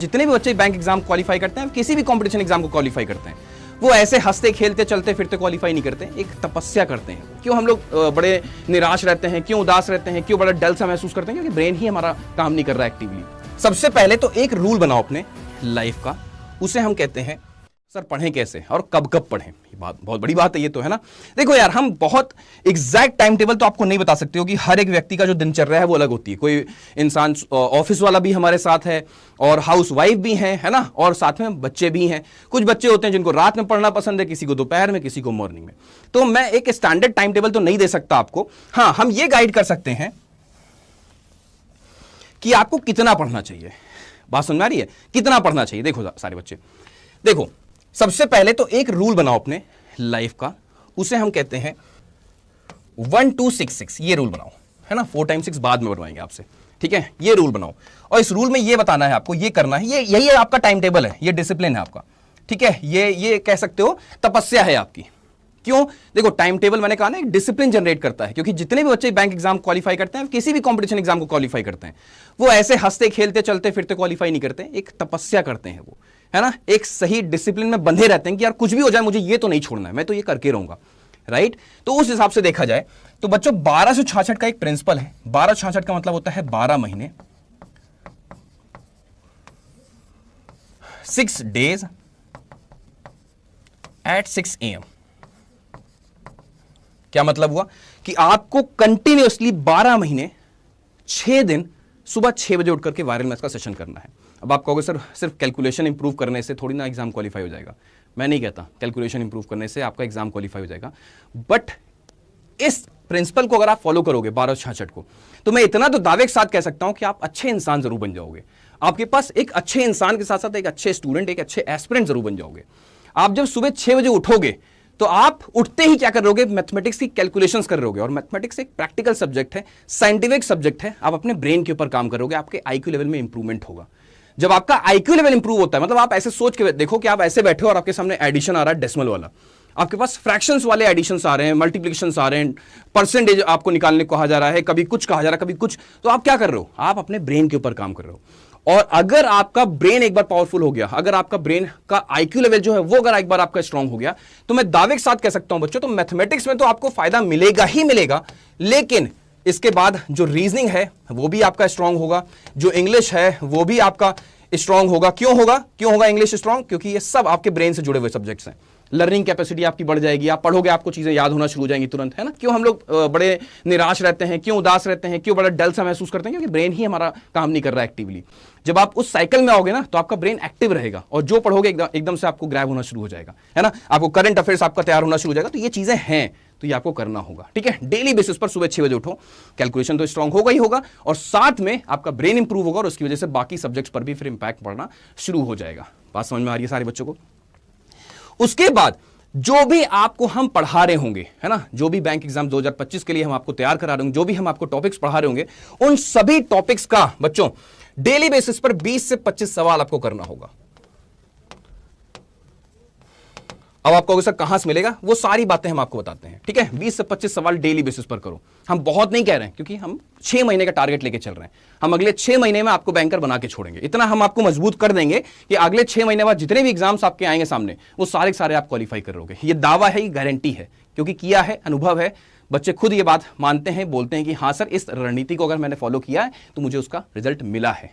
जितने भी बच्चे बैंक एग्जाम क्वालिफाई करते हैं, किसी भी कंपटीशन एग्जाम को क्वालिफाई करते हैं, वो ऐसे हंसते खेलते चलते फिरते क्वालिफाई नहीं करते, एक तपस्या करते हैं। क्यों हम लोग बड़े निराश रहते हैं, क्यों उदास रहते हैं, क्यों बड़ा डल सा महसूस करते हैं? क्योंकि ब्रेन ही हमारा काम नहीं कर रहा है एक्टिवली। सबसे पहले तो एक रूल बनाओ अपने लाइफ का, उसे हम कहते हैं सर पढ़ें कैसे और कब कब पढ़ें। ये बात बहुत बड़ी बात है, ये तो है ना। देखो यार, हम बहुत एग्जैक्ट टाइम टेबल तो आपको नहीं बता सकते हो कि हर एक व्यक्ति का जो दिनचर्या है वो अलग होती है। कोई इंसान ऑफिस वाला भी हमारे साथ है और हाउस वाइफ भी है ना, और साथ में बच्चे भी हैं। कुछ बच्चे होते हैं जिनको रात में पढ़ना पसंद है, किसी को दोपहर में, किसी को मॉर्निंग में। तो मैं एक स्टैंडर्ड टाइम टेबल तो नहीं दे सकता आपको। हाँ, हम ये गाइड कर सकते हैं कि आपको कितना पढ़ना चाहिए। बात समझ में आ रही है? कितना पढ़ना चाहिए। देखो सारे बच्चे, देखो सबसे पहले तो एक रूल बनाओ अपने लाइफ का, उसे हम कहते हैं 1266। ये रूल बनाओ, है ना। 4 टाइम्स 6 बाद में बनवाएंगे आपसे, ठीक है। ये रूल बनाओ और इस रूल में ये बताना है आपको, ये करना है, ये यही है आपका टाइम टेबल है, ये डिसिप्लिन है आपका, ठीक है। ये कह सकते हो तपस्या है आपकी। क्यों? देखो टाइम टेबल मैंने कहा ना, एक डिसिप्लिन जनरेट करता है। क्योंकि जितने भी बच्चे बैंक एग्जाम क्वालिफाई करते हैं, किसी भी कंपटीशन एग्जाम को क्वालिफाई करते हैं, वो ऐसे हंसते खेलते चलते फिरते क्वालिफाई नहीं करते, एक तपस्या करते हैं वो, है ना। एक सही डिसिप्लिन में बंधे रहते हैं कि यार कुछ भी हो जाए मुझे ये तो नहीं छोड़ना है, मैं तो ये करके रहूंगा, राइट। तो उस हिसाब से देखा जाए तो बच्चों 1266 का एक प्रिंसिपल है। 1266 का मतलब होता है 12 महीने, 6 days at 6 AM। क्या मतलब हुआ कि आपको कंटिन्यूअसली 12 महीने 6 दिन सुबह 6 बजे उठ करके वायरल मैथ्स का सेशन करना है। अब आप कहोगे सर सिर्फ कैलकुलेशन इंप्रूव करने से थोड़ी ना एग्जाम क्वालिफाई हो जाएगा। मैं नहीं कहता कैलकुलेशन इंप्रूव करने से आपका एग्जाम क्वालिफाई हो जाएगा, बट इस प्रिंसिपल को अगर आप फॉलो करोगे 1266 को, तो मैं इतना तो दावे के साथ कह सकता हूं कि आप अच्छे इंसान जरूर बन जाओगे। आपके पास एक अच्छे इंसान के साथ साथ एक अच्छे स्टूडेंट, एक अच्छे एस्पिरेंट जरूर बन जाओगे। आप जब सुबह 6 बजे उठोगे तो आप उठते ही क्या कर रहोगे? मैथमेटिक्स की कैलकुलेशंस कर रहोगे। और मैथमेटिक्स एक प्रैक्टिकल सब्जेक्ट है, साइंटिफिक सब्जेक्ट है। आप अपने ब्रेन के ऊपर काम करोगे, आपके आईक्यू लेवल में इंप्रूवमेंट होगा। जब आपका आईक्यू लेवल इंप्रूव होता है, मतलब आप ऐसे सोच के देखो कि आप ऐसे बैठे हो और आपके सामने एडिशन आ रहा है डेसिमल वाला, आपके पास फ्रैक्शंस वाले एडिशंस आ रहे हैं, मल्टीप्लिकेशंस आ रहे हैं, परसेंटेज आपको निकालने को कहा जा रहा है, कभी कुछ कहा जा रहा है, कभी कुछ। तो आप क्या कर रहे हो? आप अपने ब्रेन के ऊपर काम कर रहे हो। और अगर आपका ब्रेन एक बार पावरफुल हो गया, अगर आपका ब्रेन का आईक्यू लेवल जो है वो अगर एक बार आपका स्ट्रांग हो गया, तो मैं दावे के साथ कह सकता हूं बच्चों, तो मैथमेटिक्स में तो आपको फायदा मिलेगा ही मिलेगा, लेकिन इसके बाद जो रीजनिंग है वो भी आपका स्ट्रांग होगा, जो इंग्लिश है वो भी आपका स्ट्रांग होगा। क्यों होगा इंग्लिश स्ट्रांग? क्योंकि ये सब आपके ब्रेन से जुड़े हुए सब्जेक्ट्स हैं। लर्निंग कैपेसिटी आपकी बढ़ जाएगी, आप पढ़ोगे आपको चीजें याद होना शुरू हो जाएंगी तुरंत, है ना। क्यों हम लोग बड़े निराश रहते हैं, क्यों उदास रहते हैं, क्यों बड़ा डल सा महसूस करते हैं? क्योंकि ब्रेन ही हमारा काम नहीं कर रहा है एक्टिवली। जब आप उस साइकिल में आओगे ना, तो आपका ब्रेन एक्टिव रहेगा और जो पढ़ोगे एकदम से आपको ग्रैब होना शुरू हो जाएगा, है ना। आपको करंट अफेयर्स आपका तैयार होना शुरू हो जाएगा। तो ये चीजें हैं, तो ये आपको करना होगा, ठीक है। डेली बेसिस पर सुबह 6 बजे उठो, कैलकुलेशन तो स्ट्रांग होगा ही होगा, और साथ में आपका ब्रेन इंप्रूव होगा और उसकी वजह से बाकी सब्जेक्ट्स पर भी फिर इंपैक्ट पड़ना शुरू हो जाएगा। बात समझ में आ रही है सारे बच्चों को? उसके बाद जो भी आपको हम पढ़ा रहे होंगे, है ना, जो भी बैंक एग्जाम 2025 के लिए हम आपको तैयार करा रहे होंगे, जो भी हम आपको टॉपिक्स पढ़ा रहे होंगे, उन सभी टॉपिक्स का बच्चों डेली बेसिस पर 20 से 25 सवाल आपको करना होगा। अब आप कहोगे सर कहां से मिलेगा? वो सारी बातें हम आपको बताते हैं, ठीक है। 20 से 25 सवाल डेली बेसिस पर करो। हम बहुत नहीं कह रहे हैं, क्योंकि हम 6 महीने का टारगेट लेके चल रहे हैं। हम अगले 6 महीने में आपको बैंकर बना के छोड़ेंगे। इतना हम आपको मजबूत कर देंगे कि अगले 6 महीने बाद जितने भी एग्जाम्स आपके आएंगे सामने, वो सारे सारे आप क्वालिफाई कर लोगे। ये दावा है, ये गारंटी है, क्योंकि किया है, अनुभव है। बच्चे खुद ये बात मानते हैं, बोलते हैं कि हाँ सर, इस रणनीति को अगर मैंने फॉलो किया है तो मुझे उसका रिजल्ट मिला है।